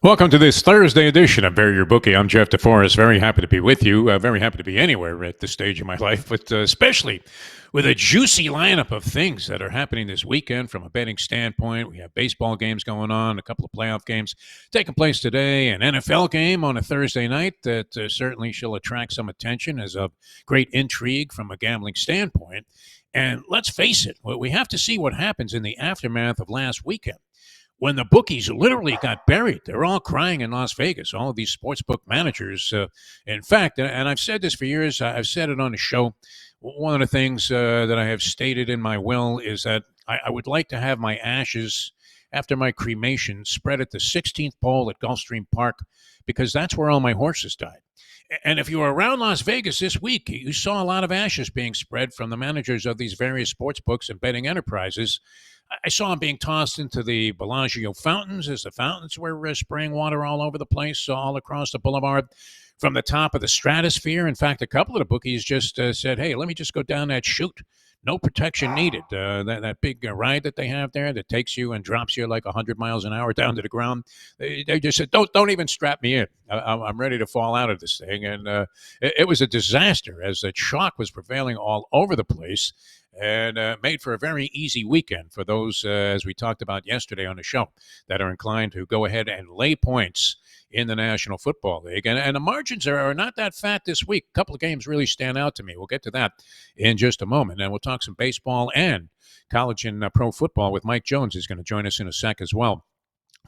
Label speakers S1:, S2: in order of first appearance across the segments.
S1: Welcome to this Thursday edition of Bury Your Bookie. I'm Jeff DeForrest. Very happy to be with you. Very happy to be anywhere at this stage of my life, but especially with a juicy lineup of things that are happening this weekend from a betting standpoint. We have baseball games going on, a couple of playoff games taking place today, an NFL game on a Thursday night that certainly shall attract some attention as of great intrigue from a gambling standpoint. And let's face it, we have to see what happens in the aftermath of last weekend when the bookies literally got buried. They're all crying in Las Vegas, all of these sportsbook managers. In fact, and I've said this for years, I've said it on the show, one of the things that I have stated in my will is that I would like to have my ashes after my cremation spread at the 16th pole at Gulfstream Park, because that's where all my horses died. And if you were around Las Vegas this week, you saw a lot of ashes being spread from the managers of these various sports books and betting enterprises. I saw them being tossed into the Bellagio fountains as the fountains were spraying water all over the place, all across the boulevard, from the top of the stratosphere. In fact, a couple of the bookies just said, hey, let me just go down that chute. No protection needed. That big ride that they have there that takes you and drops you like 100 miles an hour down to the ground. They just said, don't even strap me in. I'm ready to fall out of this thing. And it was a disaster as the chalk was prevailing all over the place, and made for a very easy weekend for those, as we talked about yesterday on the show, that are inclined to go ahead and lay points in the National Football League. And the margins are not that fat this week. A couple of games really stand out to me. We'll get to that in just a moment. And we'll talk some baseball and college and pro football with Mike Jones, who's going to join us in a sec as well.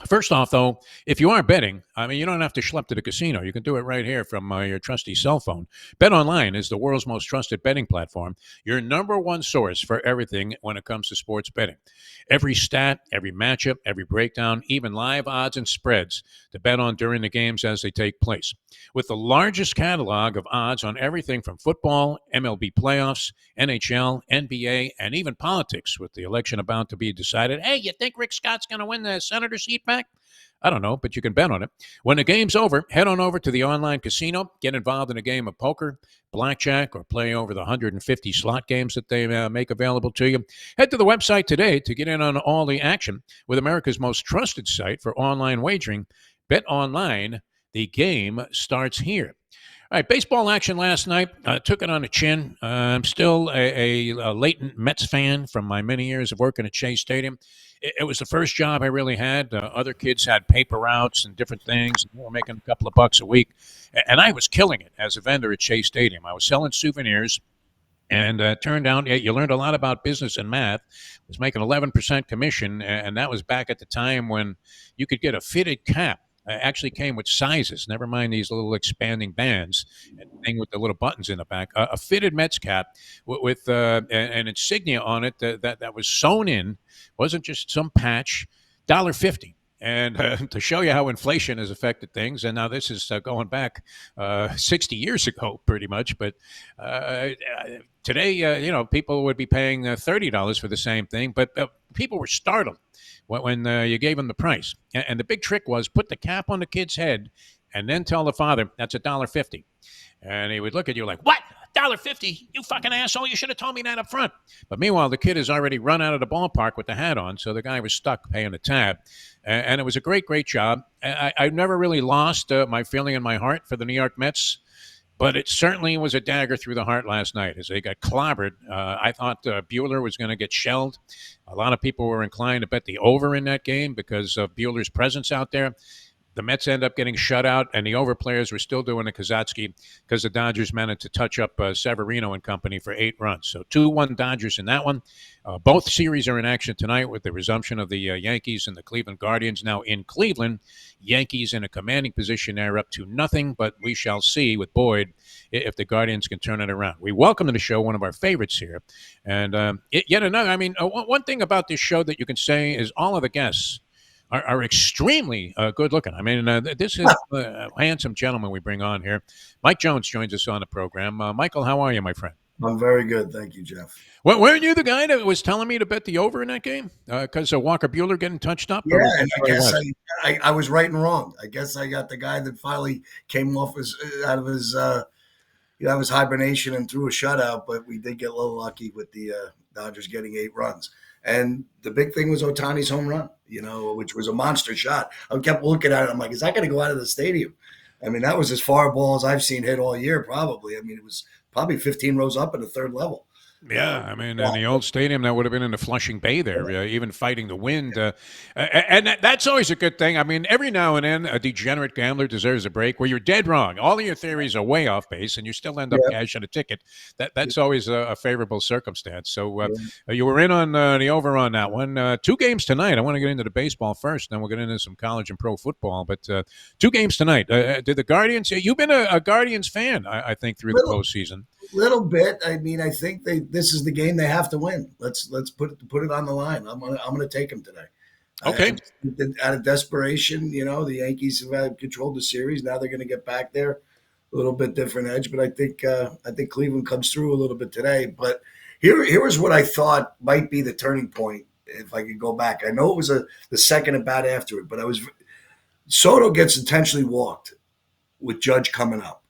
S1: First off, though, if you are betting, I mean, you don't have to schlep to the casino. You can do it right here from your trusty cell phone. BetOnline is the world's most trusted betting platform, your number one source for everything when it comes to sports betting. Every stat, every matchup, every breakdown, even live odds and spreads to bet on during the games as they take place. With the largest catalog of odds on everything from football, MLB playoffs, NHL, NBA, and even politics, with the election about to be decided. Hey, you think Rick Scott's going to win the senator seat back? I don't know, but you can bet on it. When the game's over, head on over to the online casino, get involved in a game of poker, blackjack, or play over the 150 slot games that they make available to you. Head to the website today to get in on all the action with America's most trusted site for online wagering. Bet Online, the game starts here. All right, baseball action last night. Took it on the chin. I'm still a latent Mets fan from my many years of working at Shea Stadium. It was the first job I really had. Other kids had paper routes and different things, and they were making a couple of bucks a week. And I was killing it as a vendor at Shea Stadium. I was selling souvenirs, and turned out you learned a lot about business and math. I was making 11% commission, and that was back at the time when you could get a fitted cap. Actually came with sizes, never mind these little expanding bands and thing with the little buttons in the back. A fitted Mets cap with an insignia on it that was sewn in, wasn't just some patch, $1.50. And to show you how inflation has affected things, and now this is going back 60 years ago, pretty much. But today, people would be paying $30 for the same thing, but people were startled when you gave them the price. And the big trick was put the cap on the kid's head and then tell the father, that's $1.50. And he would look at you like, what? $1.50? You fucking asshole. You should have told me that up front. But meanwhile, the kid has already run out of the ballpark with the hat on, so the guy was stuck paying the tab. And it was a great, great job. I never really lost my feeling in my heart for the New York Mets, but it certainly was a dagger through the heart last night as they got clobbered. I thought Buehler was going to get shelled. A lot of people were inclined to bet the over in that game because of Buehler's presence out there. The Mets end up getting shut out, and the over players were still doing the Kazatsky because the Dodgers managed to touch up Severino and company for 8 runs. So 2-1 Dodgers in that one. Both series are in action tonight with the resumption of the Yankees and the Cleveland Guardians. Now in Cleveland, Yankees in a commanding position there, up to nothing, but we shall see with Boyd if the Guardians can turn it around. We welcome to the show one of our favorites here. And yet another, one thing about this show that you can say is all of the guests are extremely good looking. This is a handsome gentleman we bring on here. Mike Jones joins us on the program. Michael, how are you, my friend?
S2: I'm very good. Thank you, Jeff.
S1: Well, weren't you the guy that was telling me to bet the over in that game? Because Walker Buehler getting touched up?
S2: Yeah, and I guess I was right and wrong. I guess I got the guy that finally came off out of his hibernation and threw a shutout, but we did get a little lucky with the Dodgers getting 8 runs. And the big thing was Otani's home run, which was a monster shot. I kept looking at it. I'm like, is that going to go out of the stadium? I mean, that was as far a ball as I've seen hit all year, probably. I mean, it was probably 15 rows up in the third level.
S1: Yeah, I mean, in the old stadium, that would have been in the Flushing Bay there, even fighting the wind. And that's always a good thing. I mean, every now and then, a degenerate gambler deserves a break where you're dead wrong. All of your theories are way off base, and you still end up
S2: Yeah.
S1: cashing a ticket. That's always a favorable circumstance. So
S2: Yeah.
S1: you were in on the over on that one. 2 games tonight. I want to get into the baseball first, then we'll get into some college and pro football. But 2 games tonight. Did the Guardians? You've been a Guardians fan, I think, through the postseason.
S2: Little bit. I mean, I think this is the game they have to win. Let's put it on the line. I'm gonna take them today.
S1: Okay.
S2: Out of desperation, the Yankees have controlled the series. Now they're going to get back there, a little bit different edge. But I think Cleveland comes through a little bit today. But here was what I thought might be the turning point. If I could go back, I know it was the second at bat after it, but Soto gets intentionally walked with Judge coming up,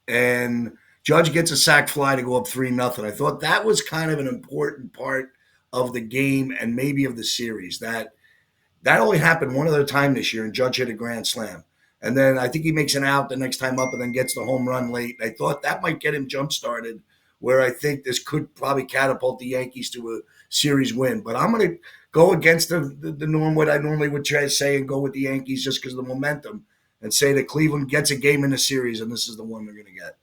S2: and Judge gets a sac fly to go up 3-0. I thought that was kind of an important part of the game and maybe of the series. That only happened one other time this year, and Judge hit a grand slam. And then I think he makes an out the next time up and then gets the home run late. I thought that might get him jump-started, where I think this could probably catapult the Yankees to a series win. But I'm going to go against the norm, what I normally would try to say, and go with the Yankees just because of the momentum, and say that Cleveland gets a game in the series, and this is the one they're going to get.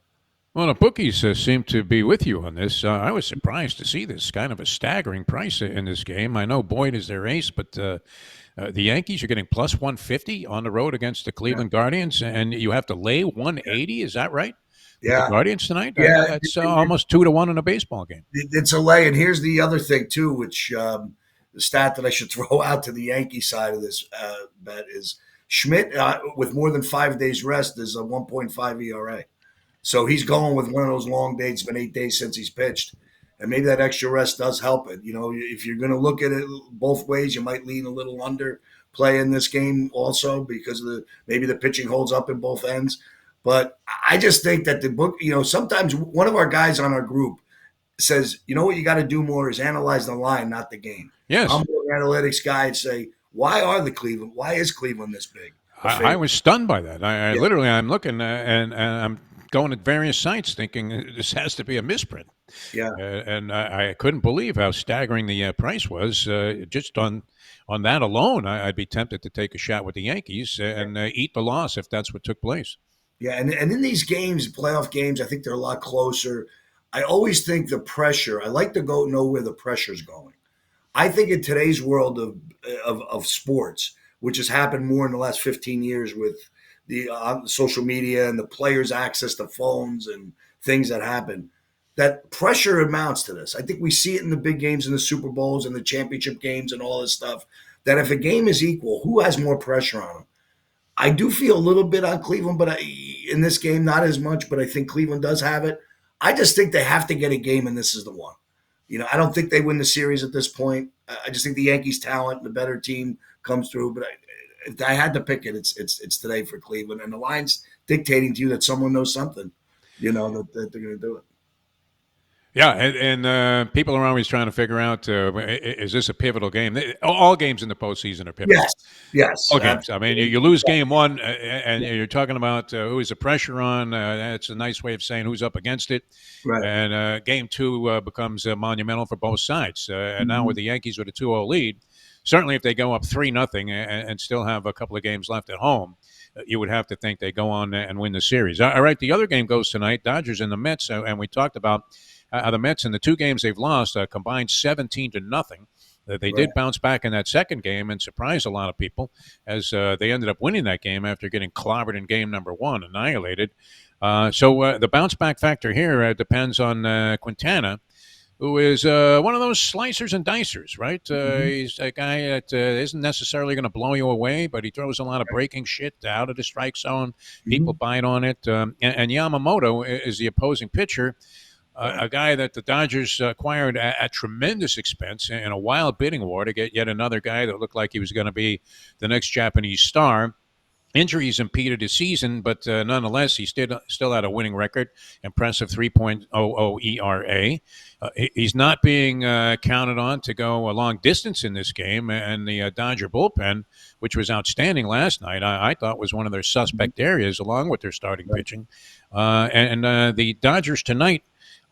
S1: Well, the bookies seem to be with you on this. I was surprised to see this kind of a staggering price in this game. I know Boyd is their ace, but the Yankees are getting plus 150 on the road against the Cleveland Guardians, and you have to lay 180. Is that right? With the Guardians tonight?
S2: Yeah.
S1: That's almost 2-1 in a baseball game.
S2: It's a lay. And here's the other thing, too, which the stat that I should throw out to the Yankee side of this bet is Schmidt, with more than 5 days rest, is a 1.5 ERA. So he's going with one of those long days. It's been 8 days since he's pitched. And maybe that extra rest does help it. If you're going to look at it both ways, you might lean a little under play in this game also because maybe the pitching holds up in both ends. But I just think that the book, sometimes one of our guys on our group says, what you got to do more is analyze the line, not the game.
S1: Yes.
S2: I'm an analytics guy and say, why is Cleveland this big?
S1: I was stunned by that. I literally, I'm looking and I'm going to various sites thinking this has to be a misprint.
S2: Yeah.
S1: And I couldn't believe how staggering the price was. Just on that alone, I'd be tempted to take a shot with the Yankees and eat the loss if that's what took place.
S2: Yeah, and in these games, playoff games, I think they're a lot closer. I always think the pressure, I like to know where the pressure's going. I think in today's world of sports, which has happened more in the last 15 years with the social media and the players' access to phones and things that happen, that pressure amounts to this. I think we see it in the big games in the Super Bowls and the championship games and all this stuff, that if a game is equal, who has more pressure on them? I do feel a little bit on Cleveland, but in this game, not as much, but I think Cleveland does have it. I just think they have to get a game, and this is the one. I don't think they win the series at this point. I just think the Yankees' talent, the better team, comes through. But if I had to pick it, it's today for Cleveland, and the line's dictating to you that someone knows something, that they're going to do it.
S1: Yeah, and people are always trying to figure out, is this a pivotal game? All games in the postseason are pivotal.
S2: Yes.
S1: All games. I mean, you lose game one, and you're talking about who is the pressure on. That's a nice way of saying who's up against it.
S2: Right.
S1: And game two becomes monumental for both sides. And now with the Yankees with a 2-0 lead, certainly if they go up 3-0 and still have a couple of games left at home, you would have to think they go on and win the series. All right, the other game goes tonight, Dodgers and the Mets, and we talked about the Mets in the 2 games they've lost combined 17-0. They did bounce back in that second game and surprised a lot of people as they ended up winning that game after getting clobbered in game number 1, annihilated. So the bounce back factor here depends on Quintana, who is one of those slicers and dicers, right? He's a guy that isn't necessarily going to blow you away, but he throws a lot of breaking shit out of the strike zone. People bite on it. And Yamamoto is the opposing pitcher. A guy that the Dodgers acquired at tremendous expense in a wild bidding war to get yet another guy that looked like he was going to be the next Japanese star. Injuries impeded his season, but nonetheless, he still had a winning record. Impressive 3.00 ERA. He's not being counted on to go a long distance in this game. And the Dodger bullpen, which was outstanding last night, I thought was one of their suspect areas, along with their starting pitching. The Dodgers tonight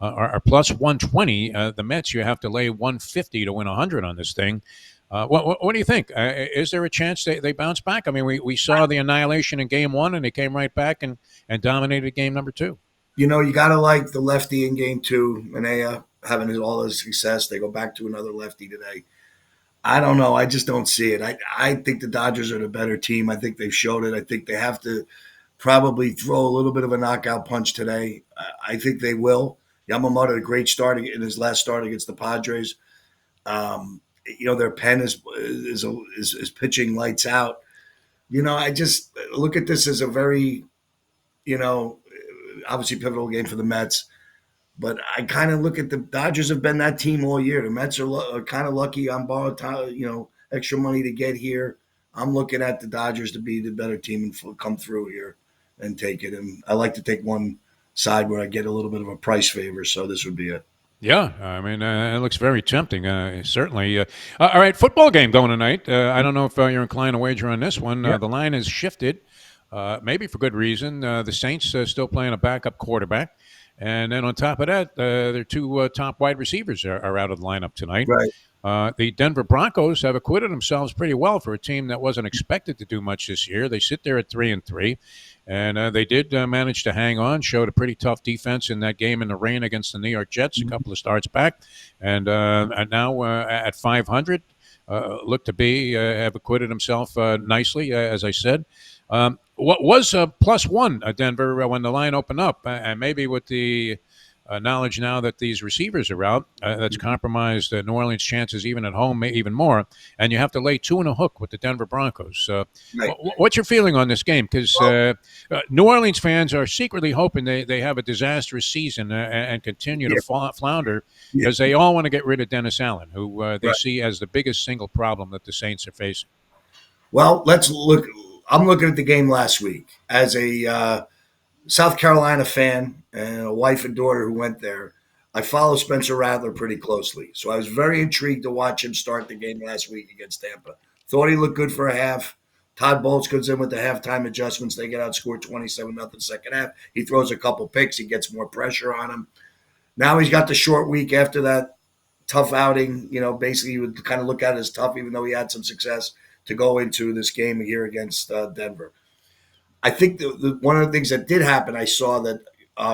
S1: are plus 120. The Mets, you have to lay 150 to win 100 on this thing. What do you think? Is there a chance they bounce back? I mean, we saw the annihilation in game one, and they came right back and dominated game number two.
S2: You got to like the lefty in game two, Manea, having all his success. They go back to another lefty today. I don't know. I just don't see it. I think the Dodgers are the better team. I think they've showed it. I think they have to probably throw a little bit of a knockout punch today. I think they will. Yamamoto, a great start in his last start against the Padres. Their pen is pitching lights out. I just look at this as a very, you know, obviously pivotal game for the Mets. But I kind of look at the Dodgers have been that team all year. The Mets are kind of lucky on borrowed time, extra money to get here. I'm looking at the Dodgers to be the better team and come through here and take it. And I like to take one side where I get a little bit of a price favor. So this would be it.
S1: Yeah, I mean, it looks very tempting. Certainly. All right, football game going tonight. I don't know if you're inclined to wager on this one.
S2: Yeah.
S1: The line has shifted, maybe for good reason. The Saints still playing a backup quarterback. And then on top of that, their two top wide receivers are out of the lineup tonight.
S2: Right.
S1: The Denver Broncos have acquitted themselves pretty well for a team that wasn't expected to do much this year. They sit there at 3-3, and they did manage to hang on. Showed a pretty tough defense in that game in the rain against the New York Jets a couple of starts back, and now at 500, look to be have acquitted himself nicely, as I said. What was plus one Denver when the line opened up, and maybe with the knowledge now that these receivers are out, that's compromised New Orleans' chances even at home, even more. And you have to lay 2.5 with the Denver Broncos.
S2: Right.
S1: What's your feeling on this game? Because New Orleans fans are secretly hoping they have a disastrous season and continue to flounder because they all want to get rid of Dennis Allen, who they see as the biggest single problem that the Saints are facing.
S2: Well, let's look. I'm looking at the game last week as a South Carolina fan and a wife and daughter who went there. I follow Spencer Rattler pretty closely. So I was very intrigued to watch him start the game last week against Tampa. Thought he looked good for a half. Todd Bowles comes in with the halftime adjustments. They get outscored 27-0 second half. He throws a couple picks. He gets more pressure on him. Now he's got the short week after that tough outing. Basically you would kind of look at it as tough, even though he had some success to go into this game here against Denver. I think one of the things that did happen, I saw that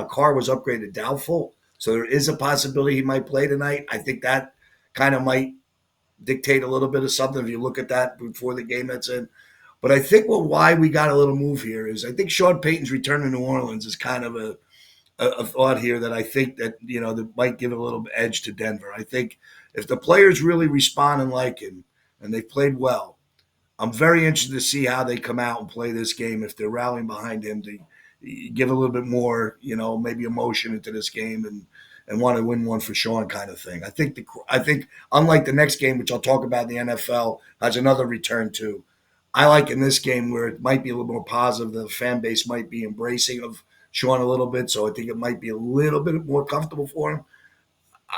S2: Carr was upgraded doubtful. So there is a possibility he might play tonight. I think that kind of might dictate a little bit of something if you look at that before the game that's in. But I think why we got a little move here is I think Sean Payton's return to New Orleans is kind of a thought here that I think that, that might give it a little edge to Denver. I think if the players really respond and like him and they've played well, I'm very interested to see how they come out and play this game if they're rallying behind him to give a little bit more, maybe emotion into this game and want to win one for Sean kind of thing. I think unlike the next game, which I'll talk about in the NFL, has another return too. I like in this game where it might be a little more positive. The fan base might be embracing of Sean a little bit, so I think it might be a little bit more comfortable for him.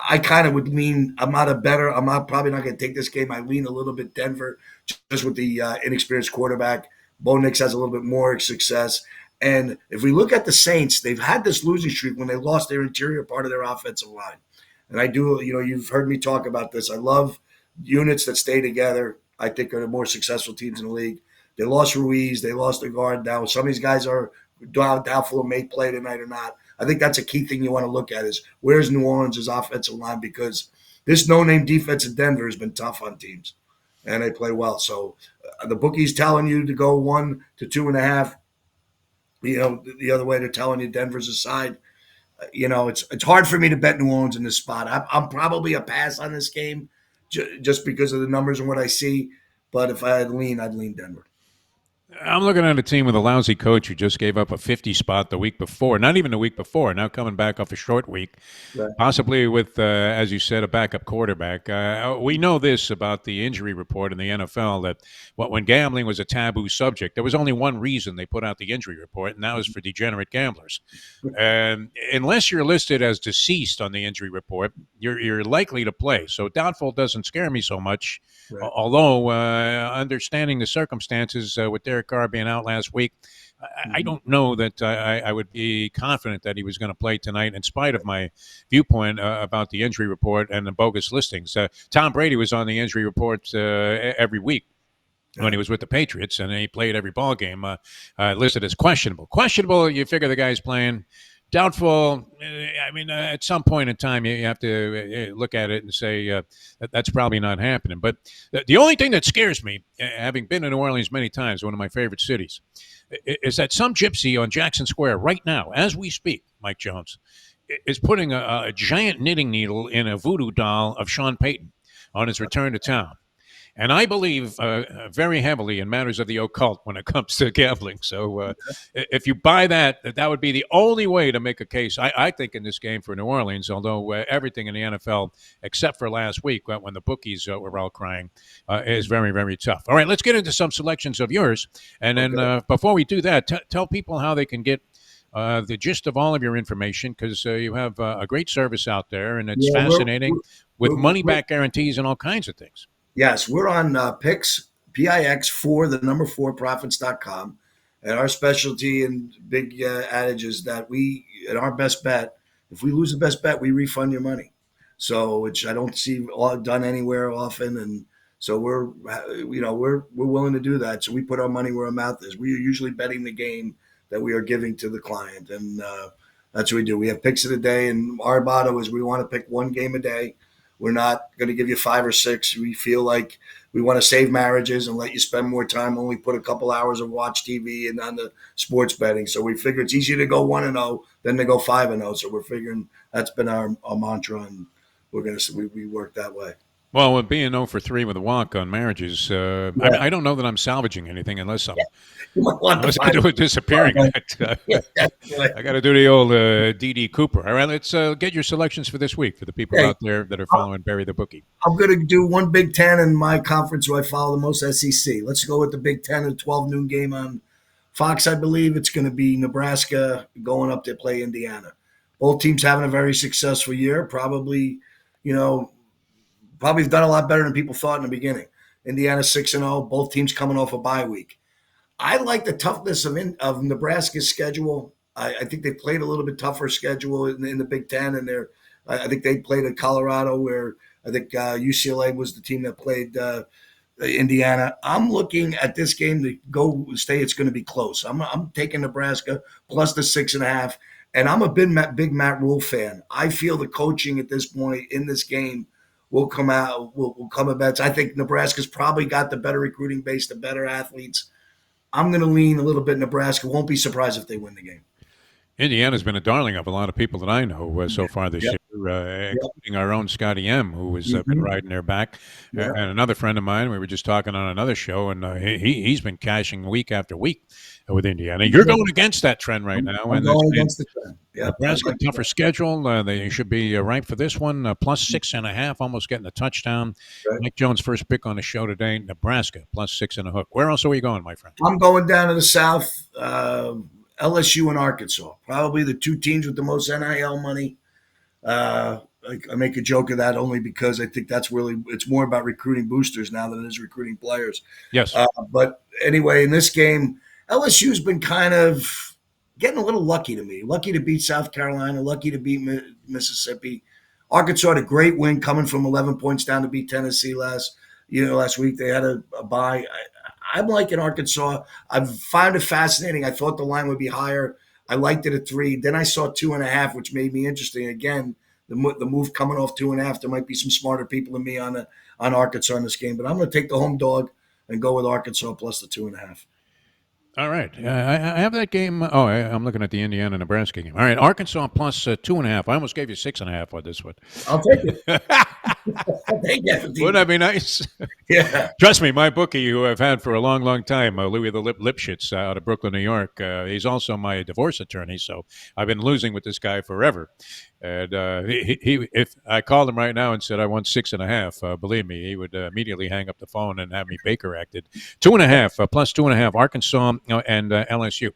S2: I kind of would lean. I'm probably not going to take this game. I lean a little bit Denver, just with the inexperienced quarterback. Bo Nix has a little bit more success. And if we look at the Saints, they've had this losing streak when they lost their interior part of their offensive line. And I do, you've heard me talk about this. I love units that stay together. I think are the more successful teams in the league. They lost Ruiz. They lost the guard. Now some of these guys are doubtful of may play tonight or not. I think that's a key thing you want to look at is where's New Orleans' offensive line, because this no-name defense in Denver has been tough on teams, and they play well. So the bookie's telling you to go 1 to 2.5. The other way they're telling you Denver's a side. It's hard for me to bet New Orleans in this spot. I'm probably a pass on this game just because of the numbers and what I see. But if I had lean, I'd lean Denver.
S1: I'm looking at a team with a lousy coach who just gave up a 50 spot the week before, not even the week before, now coming back off a short week,
S2: Right.
S1: possibly with, as you said, a backup quarterback. We know this about the injury report in the NFL that when gambling was a taboo subject, there was only one reason they put out the injury report, and that was for degenerate gamblers. And unless you're listed as deceased on the injury report, you're likely to play. So doubtful doesn't scare me so much.
S2: Right.
S1: Although understanding the circumstances with Derek Carr being out last week, I
S2: Mhm.
S1: don't know that I would be confident that he was going to play tonight, in spite of my viewpoint about the injury report and the bogus listings. Tom Brady was on the injury report every week when he
S2: Right.
S1: was with the Patriots, and he played every ball game, listed as questionable. Questionable, you figure the guy's playing. Doubtful, I mean, at some point in time, you have to look at it and say that's probably not happening. But the only thing that scares me, having been in New Orleans many times, one of my favorite cities, is that some gypsy on Jackson Square right now, as we speak, Mike Jones, is putting a giant knitting needle in a voodoo doll of Sean Payton on his return to town. And I believe very heavily in matters of the occult when it comes to gambling. So if you buy that, that would be the only way to make a case, I think, in this game for New Orleans, although everything in the NFL, except for last week when the bookies were all crying, is very, very tough. All right, let's get into some selections of yours. And then
S2: Okay.
S1: before we do that, tell people how they can get the gist of all of your information, because you have a great service out there, and it's
S2: Yeah,
S1: fascinating with money
S2: we're
S1: back guarantees and all kinds of things.
S2: yes, we're on Pix, PIX for the number four profits.com. And our specialty and big adage is that in our best bet, if we lose the best bet, we refund your money. So, which I don't see done anywhere often. And so we're willing to do that. So we put our money where our mouth is. We are usually betting the game that we are giving to the client. And that's what we do. We have picks of the day. And our motto is we want to pick one game a day. We're not going to give you five or six. We feel like we want to save marriages and let you spend more time when we put a couple hours of watch TV and on the sports betting. So we figure it's easier to go 1-0 than to go 5-0. So we're figuring that's been our mantra, and we work that way.
S1: Well, with being 0 for 3 with a walk on marriages,
S2: Yeah,
S1: I don't know that I'm salvaging anything
S2: you might want to
S1: unless I
S2: find
S1: do it disappearing.
S2: yeah, definitely.
S1: I got to do the old D.D. Cooper. All right, let's get your selections for this week for the people
S2: Hey,
S1: out there that are following Bury the Bookie.
S2: I'm going to do one Big Ten in my conference who I follow the most, SEC. Let's go with the Big Ten and 12 noon game on Fox. I believe it's going to be Nebraska going up to play Indiana. Both teams having a very successful year. You know, probably done a lot better than people thought in the beginning. Indiana 6-0. Both teams coming off a bye week. I like the toughness of Nebraska's schedule. I think they played a little bit tougher schedule in the Big Ten, and I think they played at Colorado, where I think UCLA was the team that played Indiana. I'm looking at this game to go stay. It's going to be close. I'm taking Nebraska plus the 6.5, and I'm a big Matt Rule fan. I feel the coaching at this point in this game will come about. I think Nebraska's probably got the better recruiting base, the better athletes. I'm going to lean a little bit Nebraska. Won't be surprised if they win the game.
S1: Indiana's been a darling of a lot of people that I know so far this
S2: Yep.
S1: year,
S2: Yep.
S1: including our own Scotty M, who has been
S2: Mm-hmm.
S1: riding their back,
S2: Yeah.
S1: and another friend of mine. We were just talking on another show, and he's been cashing week after week with Indiana. You're going against that trend right now,
S2: I'm
S1: and this
S2: going against the trend. Yeah.
S1: Nebraska tougher schedule. They should be ripe for this one. Plus 6.5, almost getting a touchdown.
S2: Right.
S1: Mike Jones' first pick on the show today. Nebraska plus 6.5. Where else are we going, my friend?
S2: I'm going down to the South, LSU and Arkansas. Probably the two teams with the most NIL money. I make a joke of that only because I think it's more about recruiting boosters now than it is recruiting players.
S1: Yes.
S2: But anyway, in this game, LSU's been kind of getting a little lucky to me. Lucky to beat South Carolina, lucky to beat Mississippi. Arkansas had a great win coming from 11 points down to beat Tennessee last week. They had a bye. I'm liking Arkansas. I found it fascinating. I thought the line would be higher. I liked it at 3. Then I saw 2.5, which made me interesting. Again, the move coming off 2.5. There might be some smarter people than me on Arkansas in this game, but I'm going to take the home dog and go with Arkansas plus the 2.5.
S1: All right. I have that game. Oh, I'm looking at the Indiana Nebraska game. All right. Arkansas plus 2.5. I almost gave you 6.5 on this one.
S2: I'll take it. They
S1: Wouldn't
S2: guaranteed.
S1: that be nice?
S2: Yeah.
S1: Trust me, my bookie, who I've had for a long, long time, Louis the Lipschitz out of Brooklyn, New York. He's also my divorce attorney, so I've been losing with this guy forever. And if I called him right now and said I won 6.5, believe me, he would immediately hang up the phone and have me Baker acted. 2.5 plus 2.5, Arkansas and LSU.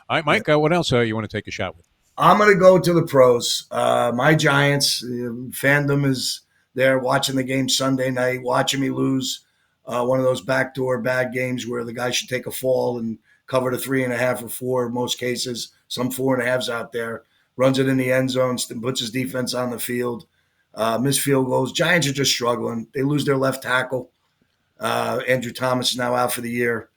S1: All right,
S2: Yeah.
S1: Mike, what else you want to take a shot with?
S2: I'm going to go to the pros. My Giants fandom is there watching the game Sunday night, watching me lose one of those backdoor bad games where the guy should take a fall and cover the 3.5 or 4 in most cases, some 4.5s out there, runs it in the end zone, puts his defense on the field, missed field goals. Giants are just struggling. They lose their left tackle. Andrew Thomas is now out for the year.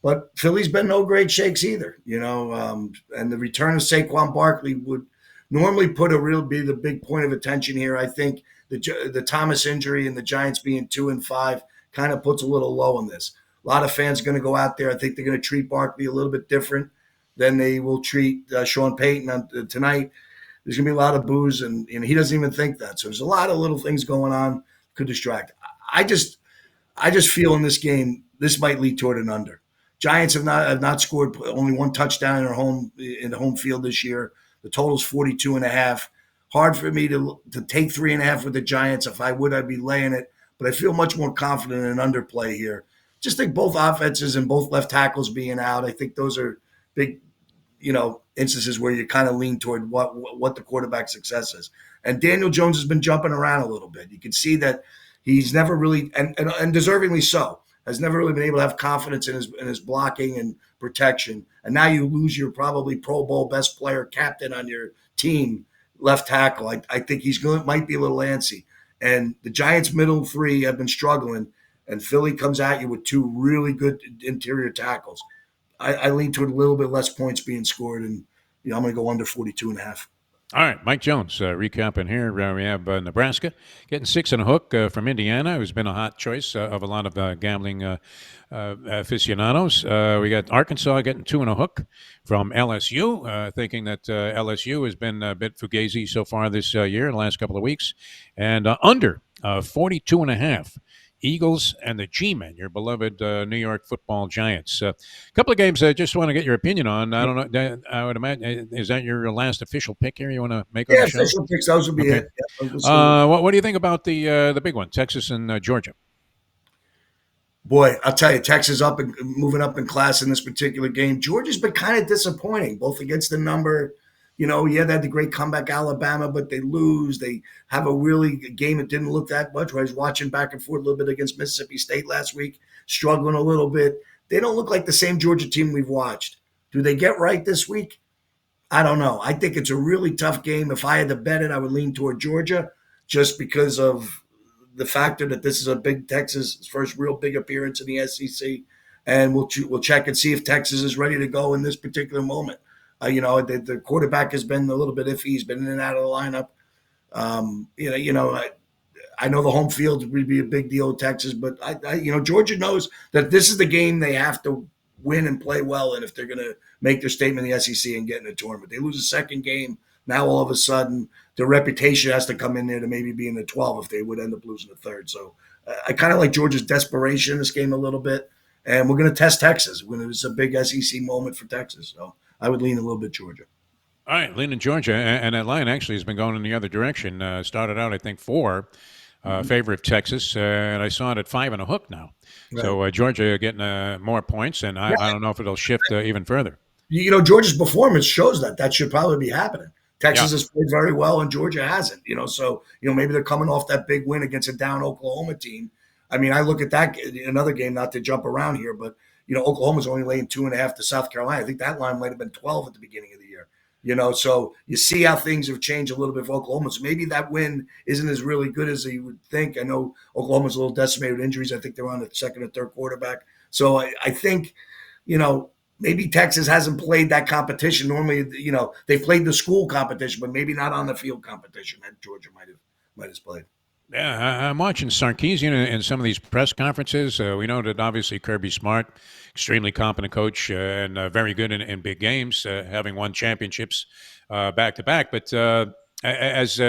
S2: But Philly's been no great shakes either, and the return of Saquon Barkley would normally be the big point of attention here. I think the Thomas injury and the Giants being 2-5 kind of puts a little low on this. A lot of fans are going to go out there. I think they're going to treat Barkley a little bit different than they will treat Sean Payton tonight. There's going to be a lot of boos, and he doesn't even think that. So there's a lot of little things going on could distract. I just I just feel in this game this might lead toward an under. Giants have not scored only one touchdown in the home field this year. The total's 42.5. Hard for me to take 3.5 with the Giants. If I would, I'd be laying it. But I feel much more confident in an underplay here. Just think both offenses and both left tackles being out. I think those are big, instances where you kind of lean toward what the quarterback success is. And Daniel Jones has been jumping around a little bit. You can see that he's never really, and deservingly so, has never really been able to have confidence in his blocking and protection. And now you lose your probably Pro Bowl best player, captain on your team, left tackle. I think might be a little antsy. And the Giants' middle three have been struggling, and Philly comes at you with two really good interior tackles. I lean toward a little bit less points being scored, and I'm going to go under 42.5.
S1: All right, Mike Jones, recapping here. We have Nebraska getting 6 and a hook from Indiana, who's been a hot choice of a lot of gambling aficionados. We got Arkansas getting 2 and a hook from LSU, thinking that LSU has been a bit fugazi so far this year in the last couple of weeks. And under 42.5. Eagles and the G-Men, your beloved New York Football Giants. A couple of games I just want to get your opinion on. I don't know. I would imagine, is that your last official pick here you want to make on
S2: Yeah,
S1: the show?
S2: official picks, those would be
S1: Okay.
S2: it. Yeah, let's go.
S1: What do you think about the big one, Texas and Georgia?
S2: Boy, I'll tell you, Texas up and moving up in class in this particular game. Georgia's been kind of disappointing, both against the number. Yeah, they had the great comeback Alabama, but they lose. They have a really game that didn't look that much. I was watching back and forth a little bit against Mississippi State last week, struggling a little bit. They don't look like the same Georgia team we've watched. Do they get right this week? I don't know. I think it's a really tough game. If I had to bet it, I would lean toward Georgia just because of the factor that this is a big Texas first real big appearance in the SEC, and we'll check and see if Texas is ready to go in this particular moment. The quarterback has been a little bit iffy. He's been in and out of the lineup. I know the home field would be a big deal in Texas, but Georgia knows that this is the game they have to win and play well in if they're going to make their statement in the SEC and get in a tournament. They lose a second game. Now all of a sudden, their reputation has to come in there to maybe be in the 12 if they would end up losing the third. So I kind of like Georgia's desperation in this game a little bit. And we're going to test Texas. It's a big SEC moment for Texas. So I would lean a little bit Georgia.
S1: All right, leaning Georgia, and that line actually has been going in the other direction. Started out, I think, 4 favor of Texas, and I saw it at 5 and a hook now.
S2: Right.
S1: So Georgia getting more points, and I don't know if it'll shift even further.
S2: Georgia's performance shows that should probably be happening. Texas
S1: Yeah.
S2: has played very well, and Georgia hasn't. So maybe they're coming off that big win against a down Oklahoma team. I mean, I look at that another game, not to jump around here, but Oklahoma's only laying 2.5 to South Carolina. I think that line might have been 12 at the beginning of the year. So you see how things have changed a little bit for Oklahoma. So maybe that win isn't as really good as you would think. I know Oklahoma's a little decimated with injuries. I think they're on the second or third quarterback. So I think, maybe Texas hasn't played that competition. Normally, they've played the school competition, but maybe not on the field competition that Georgia might have played.
S1: Yeah, I'm watching Sarkisian in some of these press conferences. We know that obviously Kirby Smart, extremely competent coach and very good in big games, having won championships back to back. But as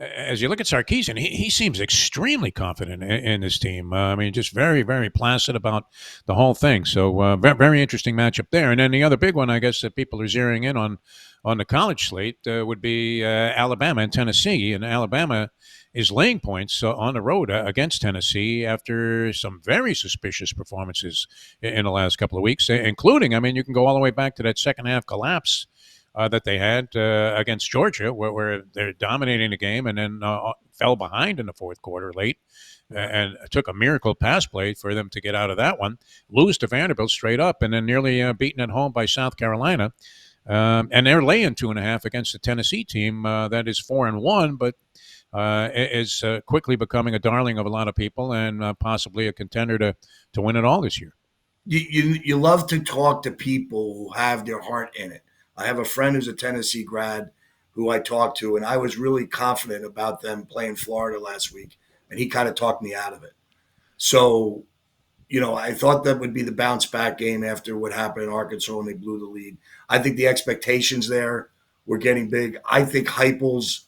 S1: as you look at Sarkisian, he seems extremely confident in this team. I mean, just very, very placid about the whole thing. So very interesting matchup there. And then the other big one, I guess, that people are zeroing in on the college slate would be Alabama and Tennessee. And Alabama is laying points on the road against Tennessee after some very suspicious performances in the last couple of weeks, including, I mean, you can go all the way back to that second half collapse that they had against Georgia, where they're dominating the game and then fell behind in the fourth quarter late. And it took a miracle pass play for them to get out of that one, lose to Vanderbilt straight up, and then nearly beaten at home by South Carolina. And they're laying 2.5 against the Tennessee team that is 4-1, but is quickly becoming a darling of a lot of people and possibly a contender to win it all this year.
S2: You love to talk to people who have their heart in it. I have a friend who's a Tennessee grad who I talked to, and I was really confident about them playing Florida last week, and he kind of talked me out of it. So, I thought that would be the bounce back game after what happened in Arkansas when they blew the lead. I think the expectations there were getting big. I think Heupel's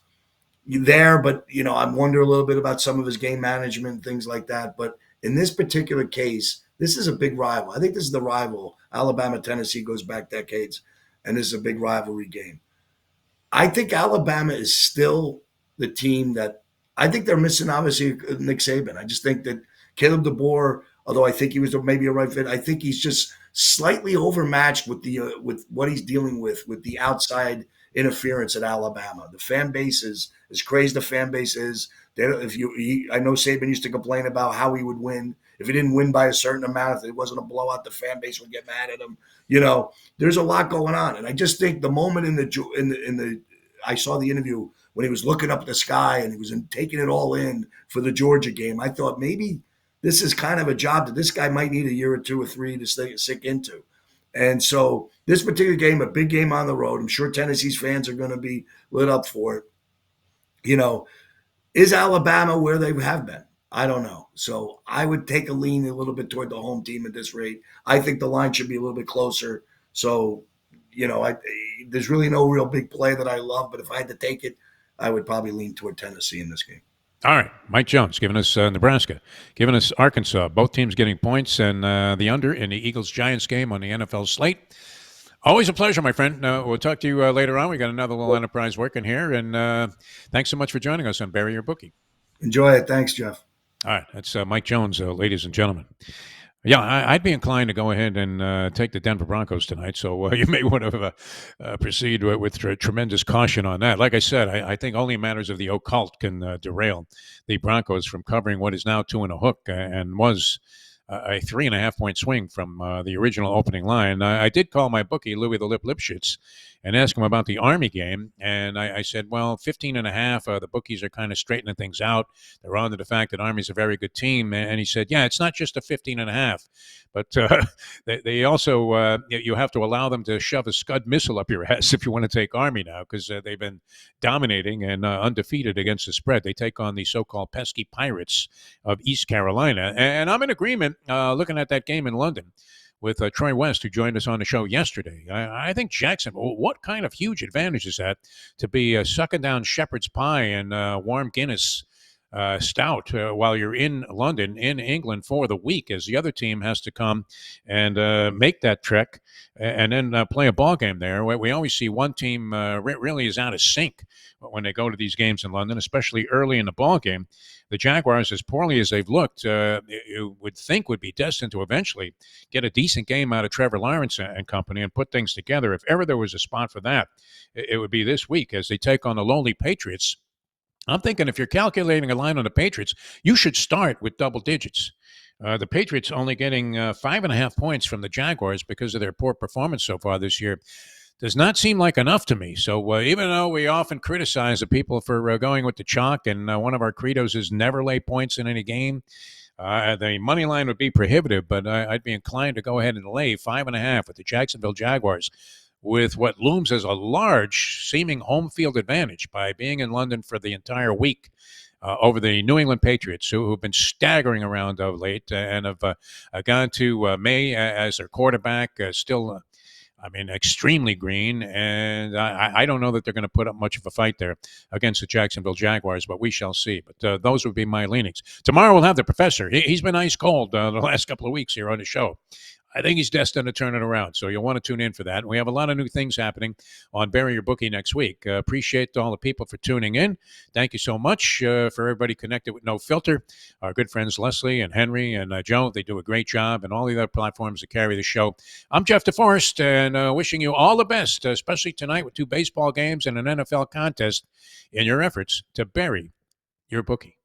S2: there, but I wonder a little bit about some of his game management and things like that. But in this particular case, this is a big rival. I think this is the rival. Alabama, Tennessee goes back decades, and this is a big rivalry game. I think Alabama is still the team that I think they're missing, obviously, Nick Saban. I just think that Caleb DeBoer, although I think he was maybe a right fit, I think he's just slightly overmatched with with what he's dealing with the outside interference at Alabama. The fan base is as crazy. The fan base is. I know Saban used to complain about how he would win if he didn't win by a certain amount. If it wasn't a blowout, the fan base would get mad at him. There's a lot going on, and I just think the moment in the I saw the interview when he was looking up at the sky and he was taking it all in for the Georgia game. I thought maybe this is kind of a job that this guy might need a year or 2 or 3 to sink into. And so this particular game, a big game on the road, I'm sure Tennessee's fans are going to be lit up for it. Is Alabama where they have been? I don't know. So I would take a lean a little bit toward the home team at this rate. I think the line should be a little bit closer. So, there's really no real big play that I love, but if I had to take it, I would probably lean toward Tennessee in this game.
S1: All right, Mike Jones giving us Nebraska, giving us Arkansas. Both teams getting points, and the under in the Eagles-Giants game on the NFL slate. Always a pleasure, my friend. We'll talk to you later on. We got another little enterprise working here, and thanks so much for joining us on Bury Your Bookie.
S2: Enjoy it. Thanks, Jeff.
S1: All right, that's Mike Jones, ladies and gentlemen. Yeah, I'd be inclined to go ahead and take the Denver Broncos tonight, so you may want to proceed with tremendous caution on that. Like I said, I think only matters of the occult can derail the Broncos from covering what is now 2 and a hook and was a 3.5-point swing from the original opening line. I did call my bookie, Louis the Lip Lipschitz, and ask him about the Army game. And I said, well, 15.5, the bookies are kind of straightening things out. They're on to the fact that Army's a very good team. And he said, yeah, it's not just a 15.5, but they also, you have to allow them to shove a Scud missile up your ass if you want to take Army now, because they've been dominating and undefeated against the spread. They take on the so-called pesky Pirates of East Carolina. And I'm in agreement looking at that game in London with Troy West, who joined us on the show yesterday. I think Jackson, what kind of huge advantage is that to be sucking down shepherd's pie and warm Guinness stout while you're in London, in England for the week, as the other team has to come and make that trek and then play a ball game there. We always see one team really is out of sync when they go to these games in London, especially early in the ball game. The Jaguars, as poorly as they've looked, you would think would be destined to eventually get a decent game out of Trevor Lawrence and company and put things together. If ever there was a spot for that, it would be this week as they take on the lowly Patriots. I'm thinking if you're calculating a line on the Patriots, you should start with double digits. The Patriots only getting 5.5 points from the Jaguars because of their poor performance so far this year does not seem like enough to me. So even though we often criticize the people for going with the chalk, and one of our credos is never lay points in any game, the money line would be prohibitive, but I'd be inclined to go ahead and lay 5.5 with the Jacksonville Jaguars, with what looms as a large seeming home field advantage by being in London for the entire week over the New England Patriots, who have been staggering around of late and have gone to May as their quarterback, still I mean, extremely green, and I don't know that they're going to put up much of a fight there against the Jacksonville Jaguars, but we shall see. But those would be my leanings. Tomorrow we'll have the professor. He's been ice cold the last couple of weeks here on the show. I think he's destined to turn it around. So you'll want to tune in for that. And we have a lot of new things happening on Bury Your Bookie next week. Appreciate all the people for tuning in. Thank you so much for everybody connected with No Filter. Our good friends Leslie and Henry and Joe, they do a great job, and all the other platforms that carry the show. I'm Jeff DeForrest, and wishing you all the best, especially tonight with 2 baseball games and an NFL contest in your efforts to bury your bookie.